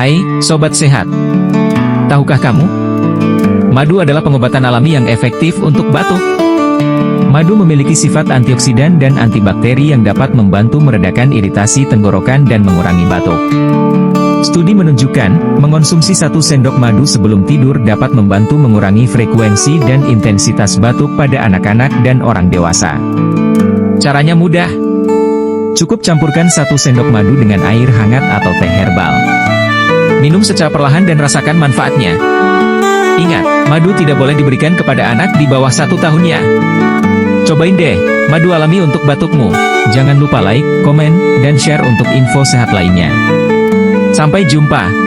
Hai, Sobat Sehat. Tahukah kamu? Madu adalah pengobatan alami yang efektif untuk batuk. Madu memiliki sifat antioksidan dan antibakteri yang dapat membantu meredakan iritasi tenggorokan dan mengurangi batuk. Studi menunjukkan, mengonsumsi 1 sendok madu sebelum tidur dapat membantu mengurangi frekuensi dan intensitas batuk pada anak-anak dan orang dewasa. Caranya mudah. Cukup campurkan 1 sendok madu dengan air hangat atau teh herbal. Minum secara perlahan dan rasakan manfaatnya. Ingat, madu tidak boleh diberikan kepada anak di bawah 1 tahunnya. Cobain deh, madu alami untuk batukmu. Jangan lupa like, komen, dan share untuk info sehat lainnya. Sampai jumpa.